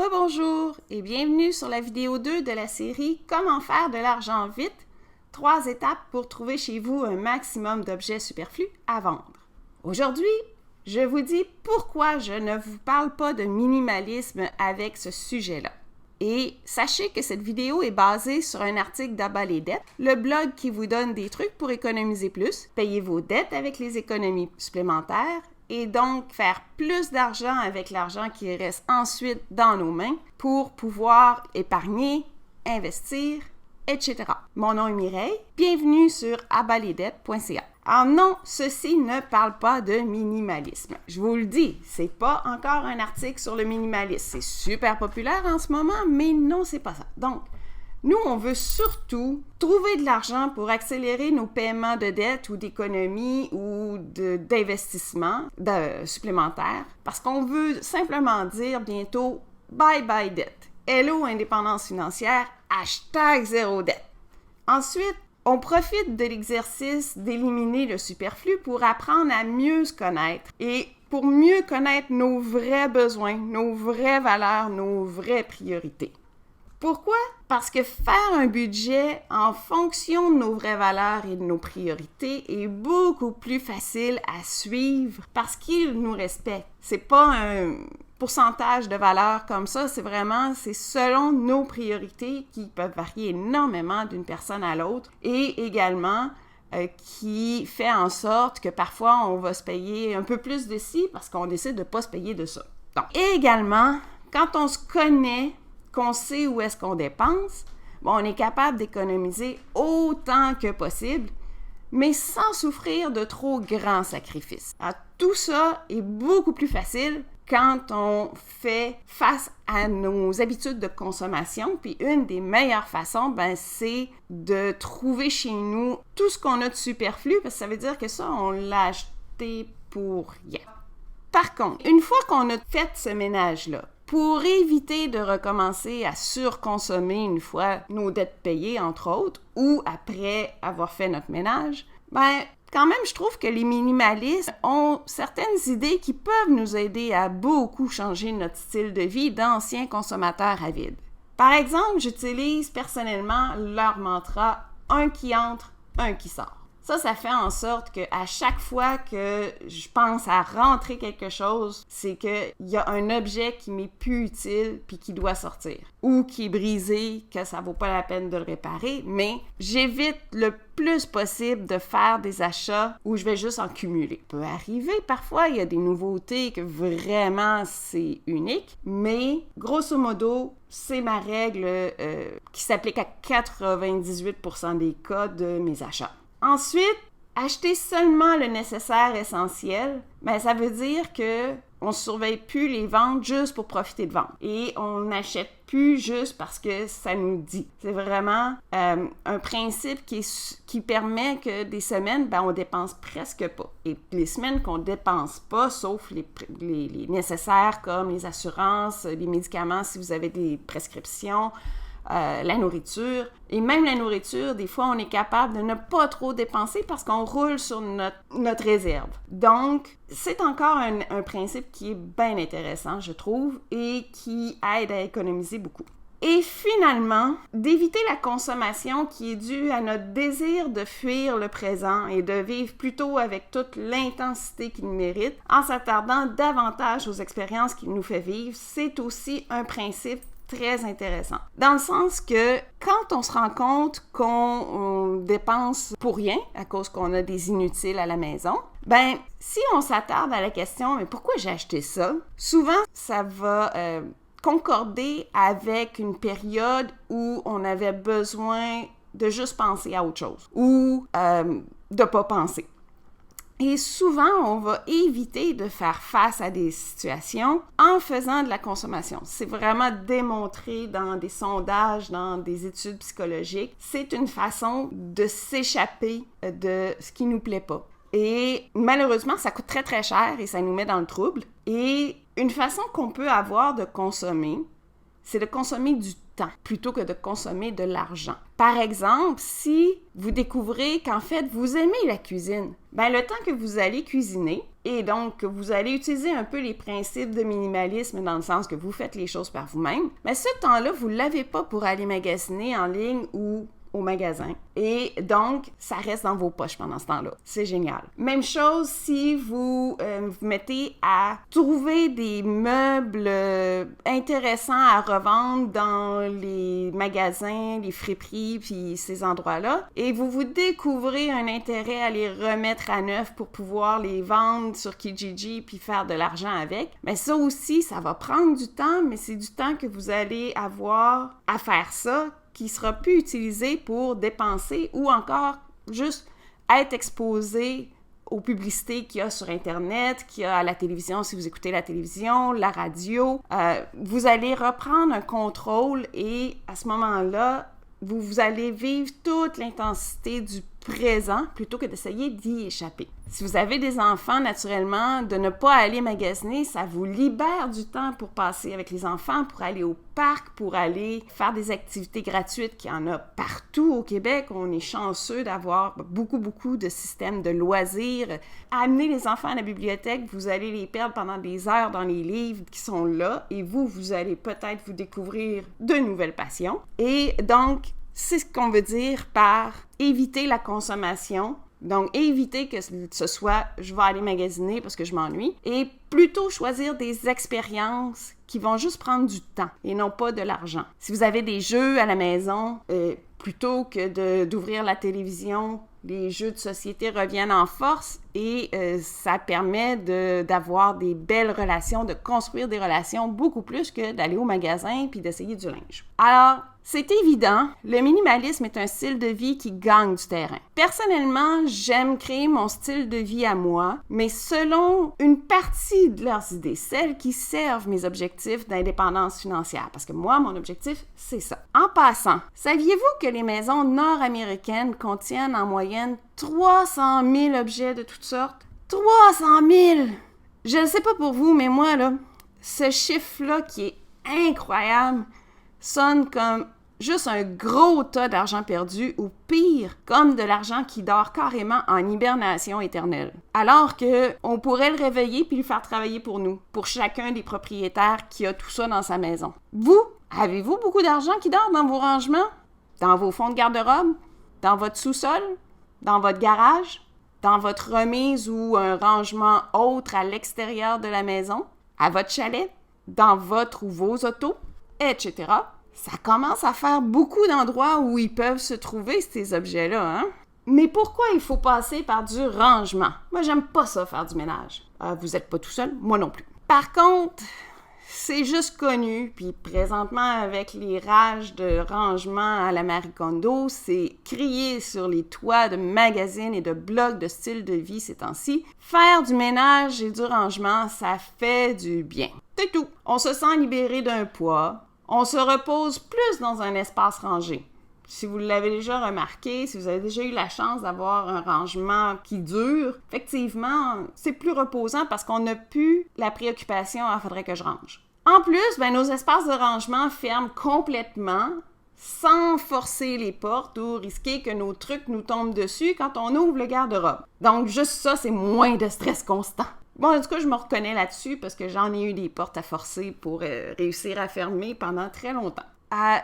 Rebonjour et bienvenue sur la vidéo 2 de la série Comment faire de l'argent vite? 3 étapes pour trouver chez vous un maximum d'objets superflus à vendre. Aujourd'hui, je vous dis pourquoi je ne vous parle pas de minimalisme avec ce sujet-là. Et sachez que cette vidéo est basée sur un article d'Abat les dettes, le blog qui vous donne des trucs pour économiser plus, payer vos dettes avec les économies supplémentaires et donc faire plus d'argent avec l'argent qui reste ensuite dans nos mains pour pouvoir épargner, investir, etc. Mon nom est Mireille, bienvenue sur abatledettes.ca. Alors non, ceci ne parle pas de minimalisme. Je vous le dis, c'est pas encore un article sur le minimalisme. C'est super populaire en ce moment, mais non, c'est pas ça. Donc, nous, on veut surtout trouver de l'argent pour accélérer nos paiements de dettes ou d'économies ou d'investissements supplémentaires parce qu'on veut simplement dire bientôt « bye bye dette ». Hello indépendance financière, #0 dette. Ensuite, on profite de l'exercice d'éliminer le superflu pour apprendre à mieux se connaître et pour mieux connaître nos vrais besoins, nos vraies valeurs, nos vraies priorités. Pourquoi? Parce que faire un budget en fonction de nos vraies valeurs et de nos priorités est beaucoup plus facile à suivre parce qu'il nous respecte. C'est pas un pourcentage de valeur comme ça, c'est selon nos priorités qui peuvent varier énormément d'une personne à l'autre et également qui fait en sorte que parfois on va se payer un peu plus de ci parce qu'on décide de ne pas se payer de ça. Donc, et également, quand on se connaît, qu'on sait où est-ce qu'on dépense, on est capable d'économiser autant que possible, mais sans souffrir de trop grands sacrifices. Alors, tout ça est beaucoup plus facile quand on fait face à nos habitudes de consommation. Puis une des meilleures façons, c'est de trouver chez nous tout ce qu'on a de superflu, parce que ça veut dire que ça, on l'a acheté pour rien. Par contre, une fois qu'on a fait ce ménage-là, pour éviter de recommencer à surconsommer une fois nos dettes payées, entre autres, ou après avoir fait notre ménage, quand même, je trouve que les minimalistes ont certaines idées qui peuvent nous aider à beaucoup changer notre style de vie d'anciens consommateurs avides. Par exemple, j'utilise personnellement leur mantra « un qui entre, un qui sort ». Ça fait en sorte qu'à chaque fois que je pense à rentrer quelque chose, c'est qu'il y a un objet qui m'est plus utile puis qui doit sortir. Ou qui est brisé, que ça vaut pas la peine de le réparer, mais j'évite le plus possible de faire des achats où je vais juste en cumuler. Ça peut arriver parfois, il y a des nouveautés que vraiment c'est unique, mais grosso modo, c'est ma règle qui s'applique à 98% des cas de mes achats. Ensuite, acheter seulement le nécessaire essentiel, ça veut dire que on ne surveille plus les ventes juste pour profiter de vendre. Et on n'achète plus juste parce que ça nous dit. C'est vraiment un principe qui permet que des semaines, on dépense presque pas. Et les semaines qu'on dépense pas, sauf les nécessaires comme les assurances, les médicaments si vous avez des prescriptions, la nourriture. Et même la nourriture, des fois, on est capable de ne pas trop dépenser parce qu'on roule sur notre réserve. Donc, c'est encore un principe qui est bien intéressant, je trouve, et qui aide à économiser beaucoup. Et finalement, d'éviter la consommation qui est due à notre désir de fuir le présent et de vivre plutôt avec toute l'intensité qu'il mérite, en s'attardant davantage aux expériences qu'il nous fait vivre, c'est aussi un principe très intéressant. Dans le sens que quand on se rend compte qu'on dépense pour rien à cause qu'on a des inutiles à la maison, si on s'attarde à la question « mais pourquoi j'ai acheté ça? » Souvent, ça va concorder avec une période où on avait besoin de juste penser à autre chose ou de pas penser. Et souvent, on va éviter de faire face à des situations en faisant de la consommation. C'est vraiment démontré dans des sondages, dans des études psychologiques. C'est une façon de s'échapper de ce qui nous plaît pas. Et malheureusement, ça coûte très très cher et ça nous met dans le trouble. Et une façon qu'on peut avoir de consommer, c'est de consommer du temps plutôt que de consommer de l'argent. Par exemple, si vous découvrez qu'en fait, vous aimez la cuisine, le temps que vous allez cuisiner, et donc vous allez utiliser un peu les principes de minimalisme dans le sens que vous faites les choses par vous-même, mais ce temps-là, vous ne l'avez pas pour aller magasiner en ligne ou au magasin. Et donc, ça reste dans vos poches pendant ce temps-là. C'est génial. Même chose si vous vous mettez à trouver des meubles intéressants à revendre dans les magasins, les friperies, puis ces endroits-là, et vous découvrez un intérêt à les remettre à neuf pour pouvoir les vendre sur Kijiji puis faire de l'argent avec. Mais ça aussi, ça va prendre du temps, mais c'est du temps que vous allez avoir à faire ça, qui sera plus utilisé pour dépenser ou encore juste être exposé aux publicités qu'il y a sur Internet, qu'il y a à la télévision si vous écoutez la télévision, la radio. Vous allez reprendre un contrôle et à ce moment-là, vous allez vivre toute l'intensité du présent plutôt que d'essayer d'y échapper. Si vous avez des enfants, naturellement, de ne pas aller magasiner, ça vous libère du temps pour passer avec les enfants, pour aller au parc, pour aller faire des activités gratuites qu'il y en a partout au Québec. On est chanceux d'avoir beaucoup de systèmes de loisirs. Amenez les enfants à la bibliothèque, vous allez les perdre pendant des heures dans les livres qui sont là et vous allez peut-être vous découvrir de nouvelles passions. Et donc, c'est ce qu'on veut dire par éviter la consommation. Donc, éviter que ce soit « je vais aller magasiner parce que je m'ennuie » et plutôt choisir des expériences qui vont juste prendre du temps et non pas de l'argent. Si vous avez des jeux à la maison, plutôt que d'ouvrir la télévision, les jeux de société reviennent en force et ça permet d'avoir des belles relations, de construire des relations beaucoup plus que d'aller au magasin puis d'essayer du linge. Alors, c'est évident, le minimalisme est un style de vie qui gagne du terrain. Personnellement, j'aime créer mon style de vie à moi, mais selon une partie de leurs idées, celles qui servent mes objectifs d'indépendance financière, parce que moi, mon objectif, c'est ça. En passant, saviez-vous que les maisons nord-américaines contiennent en moyenne 300 000 objets de toutes sortes? 300 000! Je ne sais pas pour vous, mais moi, là, ce chiffre-là qui est incroyable sonne comme juste un gros tas d'argent perdu ou pire, comme de l'argent qui dort carrément en hibernation éternelle. Alors qu'on pourrait le réveiller puis le faire travailler pour nous, pour chacun des propriétaires qui a tout ça dans sa maison. Vous, avez-vous beaucoup d'argent qui dort dans vos rangements? Dans vos fonds de garde-robe? Dans votre sous-sol? Dans votre garage? Dans votre remise ou un rangement autre à l'extérieur de la maison? À votre chalet? Dans votre ou vos autos? Etc. Ça commence à faire beaucoup d'endroits où ils peuvent se trouver, ces objets-là, hein? Mais pourquoi il faut passer par du rangement? Moi, j'aime pas ça, faire du ménage. Vous n'êtes pas tout seul, moi non plus. Par contre, c'est juste connu, puis présentement, avec les rages de rangement à la Marie Kondo, c'est crié sur les toits de magazines et de blogs de style de vie ces temps-ci. Faire du ménage et du rangement, ça fait du bien. C'est tout. On se sent libéré d'un poids. On se repose plus dans un espace rangé. Si vous l'avez déjà remarqué, si vous avez déjà eu la chance d'avoir un rangement qui dure, effectivement, c'est plus reposant parce qu'on n'a plus la préoccupation « ah, faudrait que je range ». En plus, nos espaces de rangement ferment complètement sans forcer les portes ou risquer que nos trucs nous tombent dessus quand on ouvre le garde-robe. Donc, juste ça, c'est moins de stress constant. Bon, en tout cas, je me reconnais là-dessus parce que j'en ai eu des portes à forcer pour réussir à fermer pendant très longtemps.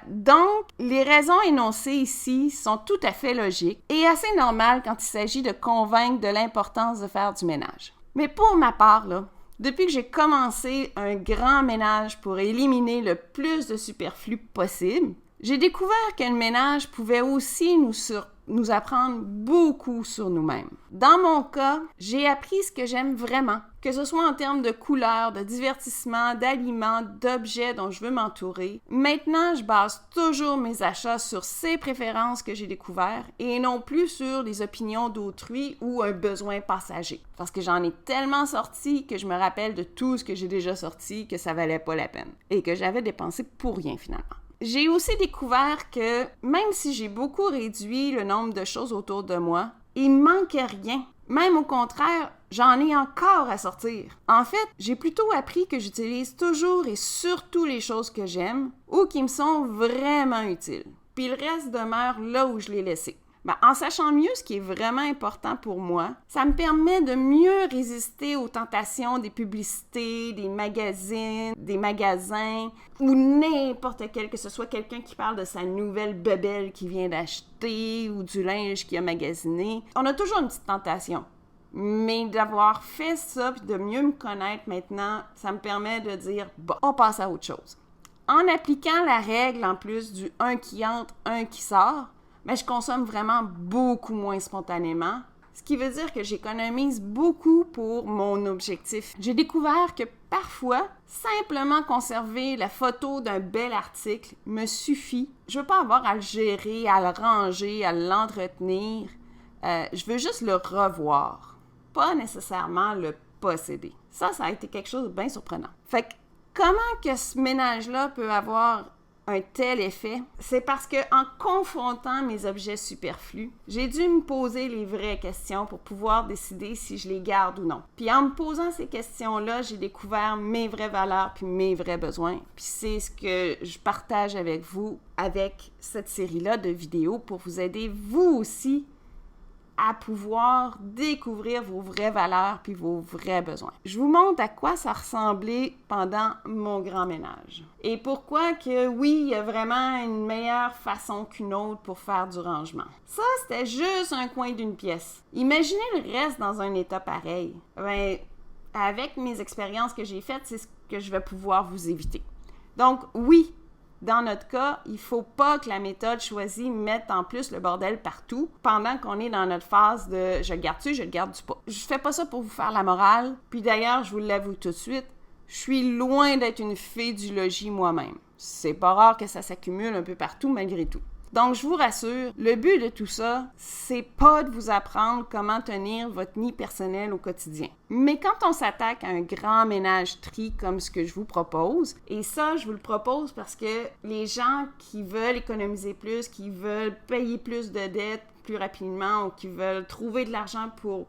Donc, les raisons énoncées ici sont tout à fait logiques et assez normales quand il s'agit de convaincre de l'importance de faire du ménage. Mais pour ma part, là, depuis que j'ai commencé un grand ménage pour éliminer le plus de superflu possible, j'ai découvert que le ménage pouvait aussi nous apprendre beaucoup sur nous-mêmes. Dans mon cas, j'ai appris ce que j'aime vraiment, que ce soit en termes de couleurs, de divertissement, d'aliments, d'objets dont je veux m'entourer. Maintenant, je base toujours mes achats sur ces préférences que j'ai découvertes et non plus sur les opinions d'autrui ou un besoin passager. Parce que j'en ai tellement sorti que je me rappelle de tout ce que j'ai déjà sorti que ça valait pas la peine et que j'avais dépensé pour rien finalement. J'ai aussi découvert que même si j'ai beaucoup réduit le nombre de choses autour de moi, il me manquait rien. Même au contraire, j'en ai encore à sortir. En fait, j'ai plutôt appris que j'utilise toujours et surtout les choses que j'aime ou qui me sont vraiment utiles. Puis le reste demeure là où je l'ai laissé. Ben, en sachant mieux ce qui est vraiment important pour moi, ça me permet de mieux résister aux tentations des publicités, des magazines, des magasins ou n'importe quel, que ce soit quelqu'un qui parle de sa nouvelle bebelle qu'il vient d'acheter ou du linge qu'il a magasiné. On a toujours une petite tentation. Mais d'avoir fait ça puis de mieux me connaître maintenant, ça me permet de dire « bon, on passe à autre chose ». En appliquant la règle en plus du « un qui entre, un qui sort », mais je consomme vraiment beaucoup moins spontanément, ce qui veut dire que j'économise beaucoup pour mon objectif. J'ai découvert que parfois, simplement conserver la photo d'un bel article me suffit. Je veux pas avoir à le gérer, à le ranger, à l'entretenir. Je veux juste le revoir, pas nécessairement le posséder. Ça a été quelque chose de bien surprenant. Fait que comment que ce ménage-là peut avoir un tel effet? C'est parce que en confrontant mes objets superflus, j'ai dû me poser les vraies questions pour pouvoir décider si je les garde ou non. Puis en me posant ces questions-là, j'ai découvert mes vraies valeurs puis mes vrais besoins. Puis c'est ce que je partage avec vous avec cette série-là de vidéos pour vous aider vous aussi à pouvoir découvrir vos vraies valeurs puis vos vrais besoins. Je vous montre à quoi ça ressemblait pendant mon grand ménage. Et pourquoi que oui, il y a vraiment une meilleure façon qu'une autre pour faire du rangement. Ça, c'était juste un coin d'une pièce. Imaginez le reste dans un état pareil. Ben, avec mes expériences que j'ai faites, c'est ce que je vais pouvoir vous éviter. Donc oui, dans notre cas, il ne faut pas que la méthode choisie mette en plus le bordel partout pendant qu'on est dans notre phase de « je le garde-tu, je le garde-tu pas ». Je fais pas ça pour vous faire la morale. Puis d'ailleurs, je vous l'avoue tout de suite, je suis loin d'être une fée du logis moi-même. C'est pas rare que ça s'accumule un peu partout malgré tout. Donc, je vous rassure, le but de tout ça, c'est pas de vous apprendre comment tenir votre nid personnel au quotidien. Mais quand on s'attaque à un grand ménage tri comme ce que je vous propose, et ça, je vous le propose parce que les gens qui veulent économiser plus, qui veulent payer plus de dettes plus rapidement ou qui veulent trouver de l'argent pour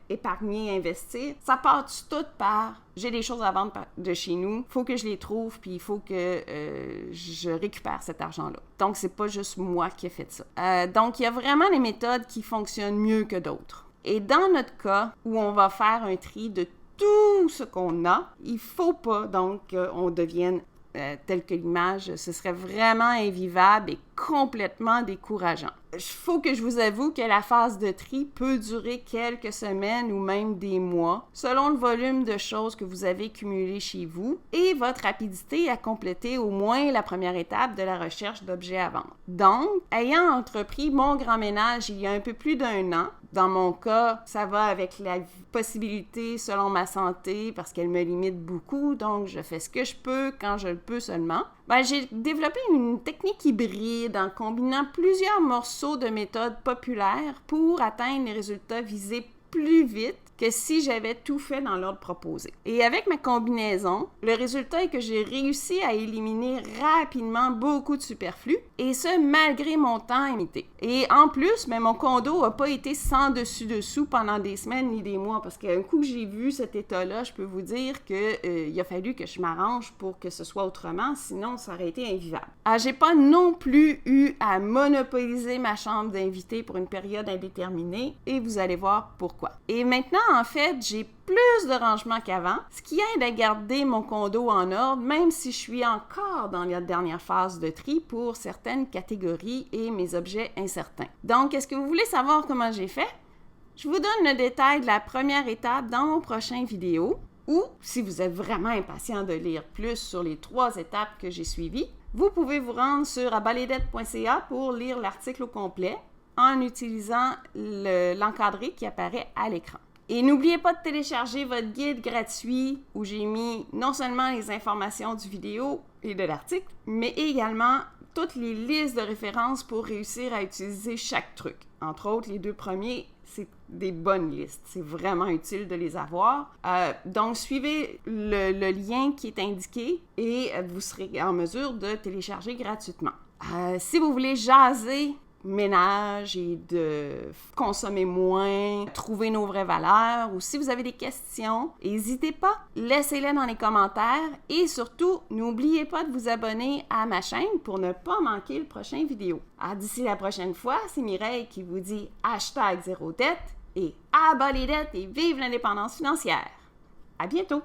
épargner, investir, ça part tout par j'ai des choses à vendre de chez nous, il faut que je les trouve puis il faut que je récupère cet argent-là. Donc, c'est pas juste moi qui ai fait ça. Donc, il y a vraiment des méthodes qui fonctionnent mieux que d'autres. Et dans notre cas, où on va faire un tri de tout ce qu'on a, il faut pas donc qu'on devienne tel que l'image, ce serait vraiment invivable et complètement décourageant. Il faut que je vous avoue que la phase de tri peut durer quelques semaines ou même des mois, selon le volume de choses que vous avez cumulé chez vous et votre rapidité à compléter au moins la première étape de la recherche d'objets à vendre. Donc, ayant entrepris mon grand ménage il y a un peu plus d'1 an, dans mon cas, ça va avec la possibilité selon ma santé parce qu'elle me limite beaucoup, donc je fais ce que je peux quand je le peux seulement. J'ai développé une technique hybride en combinant plusieurs morceaux de méthodes populaires pour atteindre les résultats visés plus vite que si j'avais tout fait dans l'ordre proposé. Et avec ma combinaison, le résultat est que j'ai réussi à éliminer rapidement beaucoup de superflu, et ce, malgré mon temps limité. Et en plus, mon condo n'a pas été sans dessus-dessous pendant des semaines ni des mois, parce qu'un coup que j'ai vu cet état-là, je peux vous dire qu'il a fallu que je m'arrange pour que ce soit autrement, sinon ça aurait été invivable. J'ai pas non plus eu à monopoliser ma chambre d'invité pour une période indéterminée, et vous allez voir pourquoi. Et maintenant, en fait, j'ai plus de rangement qu'avant, ce qui aide à garder mon condo en ordre, même si je suis encore dans la dernière phase de tri pour certaines catégories et mes objets incertains. Donc, est-ce que vous voulez savoir comment j'ai fait? Je vous donne le détail de la première étape dans mon prochain vidéo, ou, si vous êtes vraiment impatient de lire plus sur les 3 étapes que j'ai suivies, vous pouvez vous rendre sur abaledette.ca pour lire l'article au complet en utilisant l'encadré qui apparaît à l'écran. Et n'oubliez pas de télécharger votre guide gratuit où j'ai mis non seulement les informations du vidéo et de l'article, mais également toutes les listes de références pour réussir à utiliser chaque truc. Entre autres, les 2 premiers, c'est des bonnes listes. C'est vraiment utile de les avoir. Donc, suivez le lien qui est indiqué et vous serez en mesure de télécharger gratuitement. Si vous voulez jaser ménage et de consommer moins, trouver nos vraies valeurs, ou si vous avez des questions, n'hésitez pas, laissez-les dans les commentaires et surtout, n'oubliez pas de vous abonner à ma chaîne pour ne pas manquer le prochain vidéo. Alors d'ici la prochaine fois, c'est Mireille qui vous dit #0dette et à bas les dettes et vive l'indépendance financière. À bientôt!